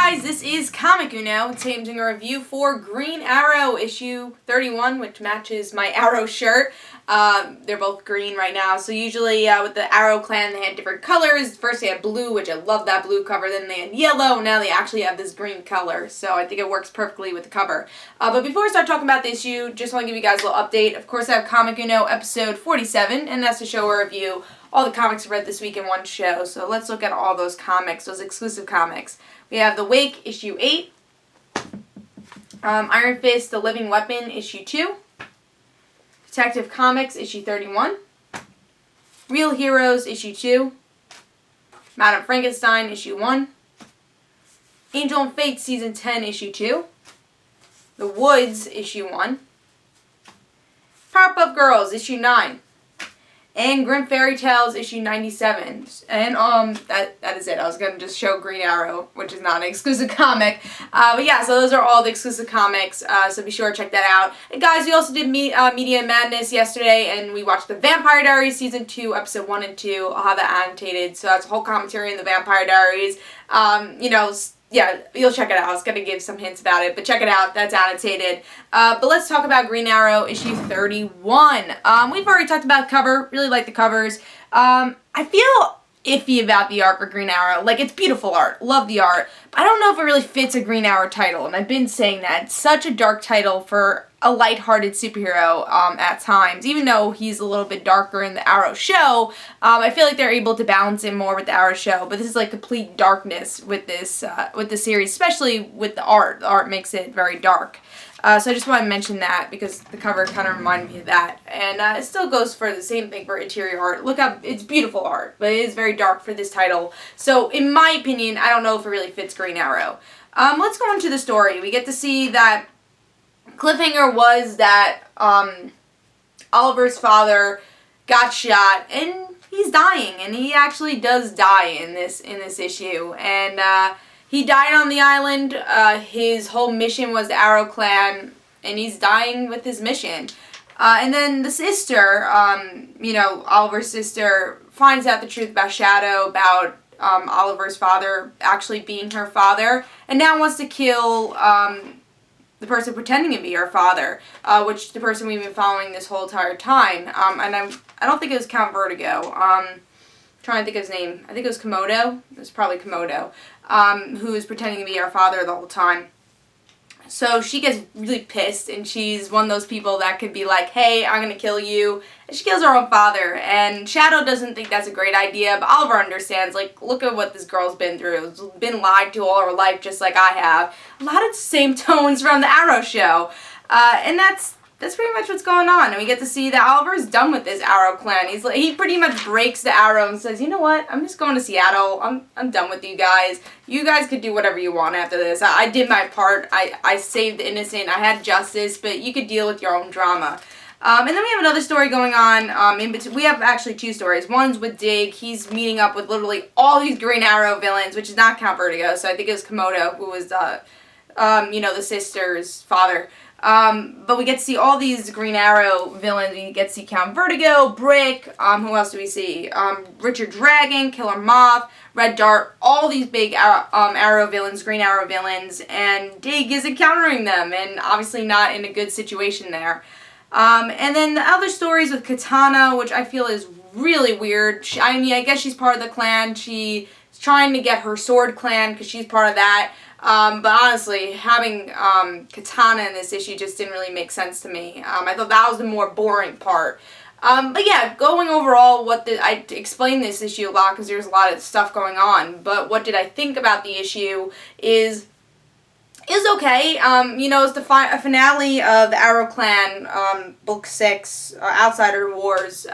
guys, this is Comic Uno. Today I'm doing a review for Green Arrow issue 31, which matches my Arrow shirt. They're both green right now. So usually with the Arrow clan, they had different colors. First they had blue, which I love that blue cover. Then they had yellow, and now they actually have this green color. So I think it works perfectly with the cover. But before I start talking about the issue, just want to give you guys a little update. Of course, I have Comic Uno episode 47, and that's to show a review all the comics I read this week in one show. So let's look at all those comics, those exclusive comics. We have The Wake, issue 8. Iron Fist, The Living Weapon, issue 2. Detective Comics, issue 31. Real Heroes, issue 2. Madame Frankenstein, issue 1. Angel and Fate, season 10, issue 2. The Woods, issue 1. Powerpuff Girls, issue 9. And Grim Fairy Tales, issue 97. And that is it. I was going to just show Green Arrow, which is not an exclusive comic. But yeah, so those are all the exclusive comics, so be sure to check that out. And guys, we also did Media Madness yesterday, and we watched The Vampire Diaries Season 2, Episode 1 and 2. I'll have that annotated, so that's a whole commentary on The Vampire Diaries. Yeah, you'll check it out. I was going to give some hints about it, but check it out. That's annotated. But let's talk about Green Arrow, issue 31. We've already talked about the cover. Really like the covers. I feel iffy about the art for Green Arrow. Like, it's beautiful art. Love the art. But I don't know if it really fits a Green Arrow title, and I've been saying that. It's such a dark title for a lighthearted superhero at times. Even though he's a little bit darker in the Arrow show, I feel like they're able to balance it more with the Arrow show. But this is like complete darkness with this with the series, especially with the art. The art makes it very dark. So I just want to mention that because the cover kind of reminded me of that. And it still goes for the same thing for interior art. Look up, it's beautiful art, but it is very dark for this title. So in my opinion, I don't know if it really fits Green Arrow. Let's go into the story. We get to see that cliffhanger was that Oliver's father got shot and he's dying, and he actually does die in this issue. And he died on the island. His whole mission was the Arrow clan, and he's dying with his mission. And then the sister, Oliver's sister, finds out the truth about Shadow, about Oliver's father actually being her father, and now wants to kill the person pretending to be her father, which the person we've been following this whole entire time. And I don't think it was Count Vertigo. Trying to think of his name. I think it was Komodo. It was probably Komodo, who is pretending to be her father the whole time. So she gets really pissed, and she's one of those people that could be like, hey, I'm going to kill you. And she kills her own father. And Shadow doesn't think that's a great idea, but Oliver understands. Like, look at what this girl's been through. She's been lied to all her life just like I have. A lot of the same tones from the Arrow show. And that's pretty much what's going on. And we get to see that Oliver's done with this Arrow clan. He pretty much breaks the Arrow and says, you know what, I'm just going to Seattle. I'm done with you guys. You guys could do whatever you want after this. I did my part. I saved the innocent. I had justice, but you could deal with your own drama. And then we have another story going on. In between, we have actually two stories. One's with Dig. He's meeting up with literally all these Green Arrow villains, which is not Count Vertigo. So I think it was Komodo, who was the sister's father. But we get to see all these Green Arrow villains. We get to see Count Vertigo, Brick, who else do we see? Richard Dragon, Killer Moth, Red Dart, all these big Arrow villains, Green Arrow villains, and Dig is encountering them, and obviously not in a good situation there. And then the other stories with Katana, which I feel is really weird. I guess she's part of the clan. She's trying to get her sword clan because she's part of that. But honestly, having Katana in this issue just didn't really make sense to me. I thought that was the more boring part. But yeah, going overall, I explained this issue a lot because there's a lot of stuff going on. But what did I think about the issue is okay. It's the finale of the Arrow Clan, Book 6, Outsider Wars,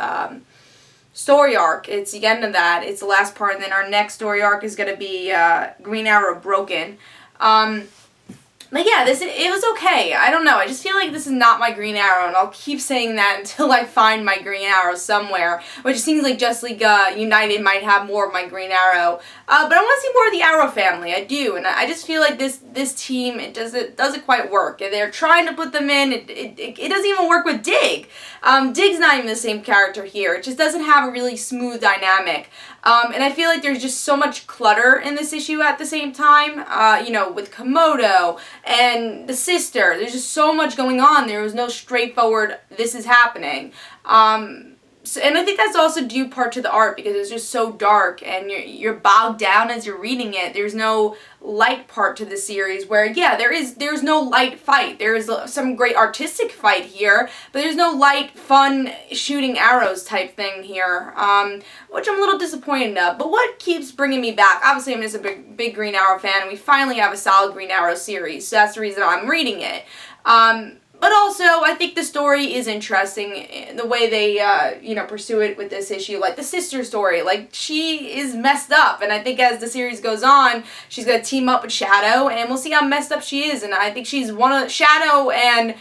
story arc. It's the end of that. It's the last part, and then our next story arc is going to be Green Arrow Broken. But yeah, it was okay. I don't know. I just feel like this is not my Green Arrow, and I'll keep saying that until I find my Green Arrow somewhere, which seems like Justice League United might have more of my Green Arrow. But I want to see more of the Arrow family. I do, and I just feel like this team, it doesn't quite work. They're trying to put them in. It doesn't even work with Dig. Dig's not even the same character here. It just doesn't have a really smooth dynamic. And I feel like there's just so much clutter in this issue at the same time, with Komodo and the sister. There's just so much going on. There was no straightforward, this is happening. And I think that's also due part to the art, because it's just so dark and you're bogged down as you're reading it. There's no light part to the series where, there's no light fight. There is some great artistic fight here, but there's no light, fun, shooting arrows type thing here, which I'm a little disappointed of. But what keeps bringing me back, obviously I'm just a big Green Arrow fan, and we finally have a solid Green Arrow series, so that's the reason I'm reading it. But also, I think the story is interesting, the way they, pursue it with this issue. Like, the sister story, like, she is messed up, and I think as the series goes on, she's going to team up with Shadow, and we'll see how messed up she is, and I think she's Shadow and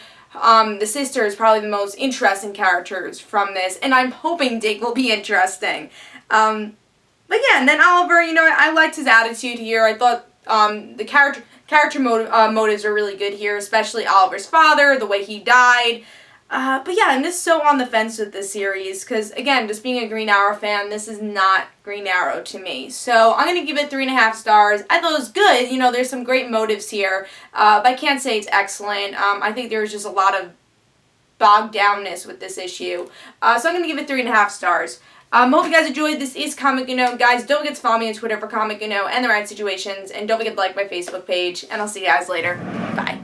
the sister is probably the most interesting characters from this, and I'm hoping Dick will be interesting. But yeah, and then Oliver, I liked his attitude here. I thought the character motives are really good here, especially Oliver's father, the way he died. But yeah, I'm just so on the fence with this series, because again, just being a Green Arrow fan, this is not Green Arrow to me. So I'm going to give it 3.5 stars. I thought it was good. There's some great motives here, but I can't say it's excellent. I think there's just a lot of bogged downness with this issue. So I'm going to give it 3.5 stars. Hope you guys enjoyed. This is Comic Uno. Guys, don't forget to follow me on Twitter for Comic Uno and The Right Situations. And don't forget to like my Facebook page. And I'll see you guys later. Bye.